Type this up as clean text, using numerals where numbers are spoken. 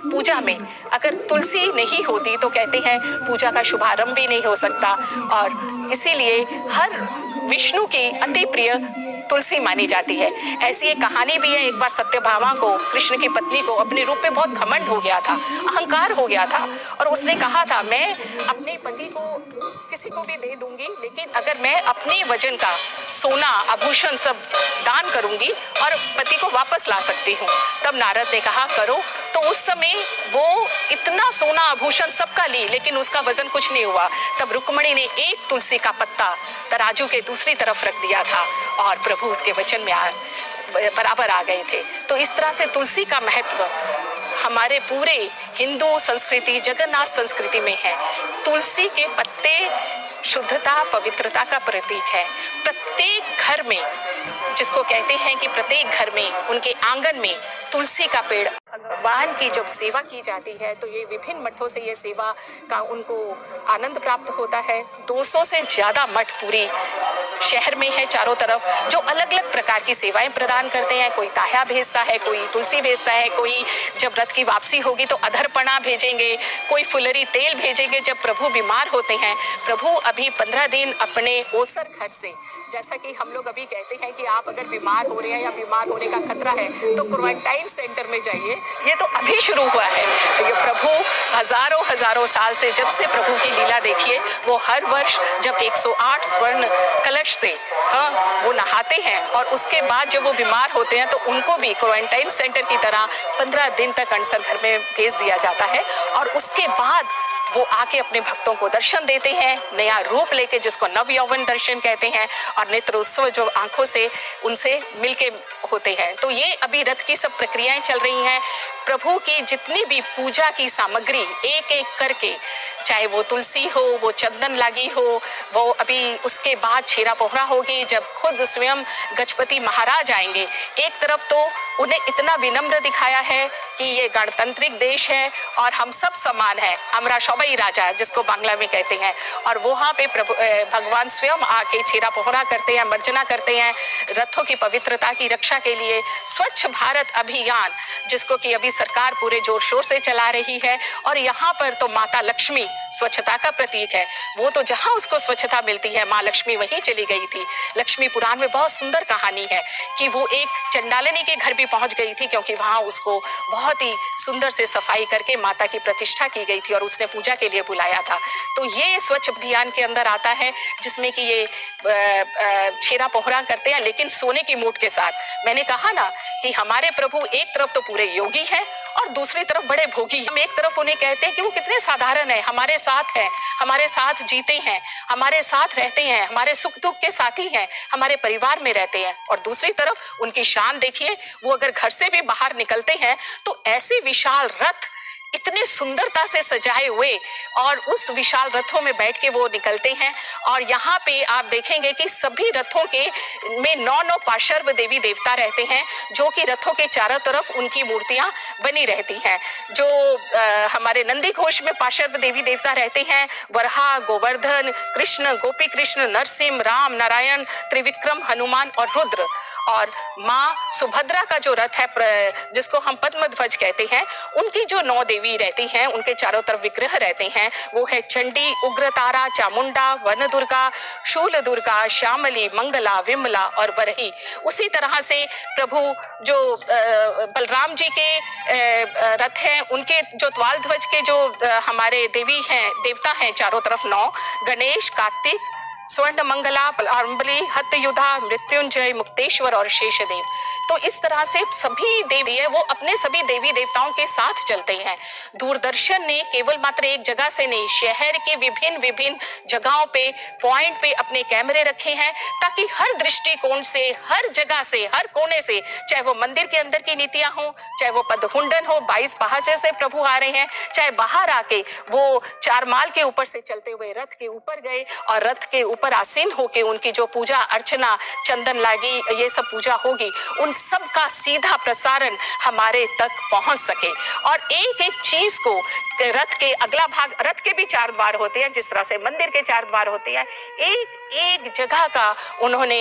पूजा में अगर तुलसी नहीं होती तो कहते हैं पूजा का शुभारंभ भी नहीं हो सकता, और इसीलिए हर विष्णु की अति प्रिय तुलसी मानी जाती है। ऐसी एक कहानी भी है, एक बार सत्यभामा को, कृष्ण की पत्नी को, अपने रूप पे बहुत घमंड हो गया था, अहंकार हो गया था, और उसने कहा था मैं अपने पति को किसी को भी दे दूंगी, लेकिन अगर मैं अपने वजन का सोना आभूषण सब दान करूंगी और पति को वापस ला सकती हूँ। तब नारद ने कहा करो। तो उस समय वो इतना सोना आभूषण सबका ली, लेकिन उसका वजन कुछ नहीं हुआ। तब रुक्मणी ने एक तुलसी का पत्ता तराजू के दूसरी तरफ रख दिया था और प्रभु उसके वचन में बराबर आ गए थे। तो इस तरह से तुलसी का महत्व हमारे पूरे हिंदू संस्कृति, जगन्नाथ संस्कृति में है। तुलसी के पत्ते शुद्धता, पवित्रता का प्रतीक है। प्रत्येक घर में, जिसको कहते हैं कि प्रत्येक घर में, उनके आंगन में तुलसी का पेड़। भगवान की जब सेवा की जाती है तो ये विभिन्न मठों से ये सेवा का उनको आनंद प्राप्त होता है। 200 से ज्यादा मठ पूरी शहर में है चारों तरफ, जो अलग अलग प्रकार की सेवाएं प्रदान करते हैं। कोई ताया भेजता है, कोई तुलसी भेजता है, कोई जब रथ की वापसी होगी तो अधरपणा भेजेंगे, कोई फुलरी तेल भेजेंगे जब प्रभु बीमार होते हैं। प्रभु अभी 15 दिन अपने ओसर घर से, जैसा कि हम लोग अभी कहते हैं कि आप अगर बीमार हो रहे हैं या बीमार होने का खतरा है तो क्वारंटाइन सेंटर में जाइए, ये तो अभी शुरू हुआ है। ये प्रभु हजारों साल से, जब से प्रभु की लीला देखिए, वो हर वर्ष जब 108 स्वर्ण कलश से वो नहाते हैं और उसके बाद जब वो बीमार होते हैं तो उनको भी क्वारंटाइन सेंटर की तरह 15 दिन तक अनसर घर में भेज दिया जाता है, और उसके बाद वो आके अपने भक्तों को दर्शन देते हैं, नया रूप लेके, जिसको नव यौवन दर्शन कहते हैं, और नेत्र उत्सव जो आंखों से उनसे मिलके होते हैं। तो ये अभी रथ की सब प्रक्रियाएं चल रही हैं। प्रभु की जितनी भी पूजा की सामग्री एक एक करके, चाहे वो तुलसी हो, वो चंदन लागी हो, वो अभी उसके बाद छेरा पोहरा होगी, जब खुद स्वयं गजपति महाराज आएंगे। एक तरफ तो उन्हें इतना विनम्र दिखाया है कि ये गणतांत्रिक देश है और हम सब समान हैं, हमरा सबाई राजा जिसको बांग्ला में कहते हैं, और वहाँ पे प्रभु भगवान स्वयं आके छेरा पोहरा करते हैं, मर्जना करते हैं रथों की पवित्रता की रक्षा के लिए। स्वच्छ भारत अभियान, जिसको कि अभी सरकार पूरे जोर शोर से चला रही है, और यहाँ पर तो माता लक्ष्मी स्वच्छता का प्रतीक है। वो तो जहाँ उसको स्वच्छता मिलती है, माँ लक्ष्मी वहीं चली गई थी। लक्ष्मी पुराण में बहुत सुंदर कहानी है कि वो एक चंडालिनी के घर भी पहुंच गई थी, क्योंकि वहां उसको बहुत ही सुंदर से सफाई करके माता की प्रतिष्ठा की गई थी और उसने पूजा के लिए बुलाया था। तो ये स्वच्छ अभियान के अंदर आता है, जिसमें कि ये छेरा पोहरा करते हैं, लेकिन सोने की मूठ के साथ। मैंने कहा ना कि हमारे प्रभु एक तरफ तो पूरे योगी हैं और दूसरी तरफ बड़े भोगी। हम एक तरफ उन्हें कहते हैं कि वो कितने साधारण है, हमारे साथ है, हमारे साथ जीते हैं, हमारे साथ रहते हैं, हमारे सुख दुख के साथी हैं, हमारे परिवार में रहते हैं, और दूसरी तरफ उनकी शान देखिए, वो अगर घर से भी बाहर निकलते हैं तो ऐसे विशाल रथ इतने सुंदरता से सजाए हुए, और उस विशाल रथों में बैठ के वो निकलते हैं। और यहाँ पे आप देखेंगे कि सभी रथों के में 9 पार्श्व देवी देवता रहते हैं, जो कि रथों के चारों तरफ उनकी मूर्तियां बनी रहती हैं। जो हमारे नंदी घोष में पार्श्व देवी देवता रहते हैं, वरहा, गोवर्धन, कृष्ण, गोपी कृष्ण, नरसिंह, राम, नारायण, त्रिविक्रम, हनुमान और रुद्र। और माँ सुभद्रा का जो रथ है, जिसको हम पद्म ध्वज कहते हैं, उनकी जो 9 देवी रहती हैं, उनके चारों तरफ विग्रह रहते हैं, वो है चंडी, उग्रतारा, चामुंडा, वन दुर्गा, शूल दुर्गा, श्यामली, मंगला, विमला और वरही। उसी तरह से प्रभु जो बलराम जी के रथ हैं, उनके जो त्वाल ध्वज के जो हमारे देवी हैं, देवता हैं चारों तरफ 9, गणेश, कार्तिक, स्वर्ण मंगला, अम्बली, हतयुधा, मृत्युंजय, मुक्तेश्वर और शेषदेव। तो इस तरह से सभी देवी है, वो अपने सभी देवी देवताओं के साथ चलते हैं। दूरदर्शन ने केवल मात्र एक जगह से नहीं, शहर के विभिन्न जगहों पे, पॉइंट पे अपने कैमरे रखे हैं, ताकि हर दृष्टिकोण से, हर जगह से, हर कोने से, चाहे वो मंदिर के अंदर की नीतियां हो, चाहे वो पदहुंडन हो, 22 पहाड़े से प्रभु आ रहे हैं, चाहे बाहर आके वो 4 माल के ऊपर से चलते हुए रथ के ऊपर गए और रथ के ऊपर आसीन होके उनकी जो पूजा अर्चना, चंदन लागी, ये सब पूजा होगी, उन सब का सीधा प्रसारण हमारे तक पहुंच सके। और एक एक चीज को, रथ के अगला भाग, रथ के भी 4 द्वार होते हैं, जिस तरह से मंदिर के 4 द्वार होते हैं, एक एक जगह का उन्होंने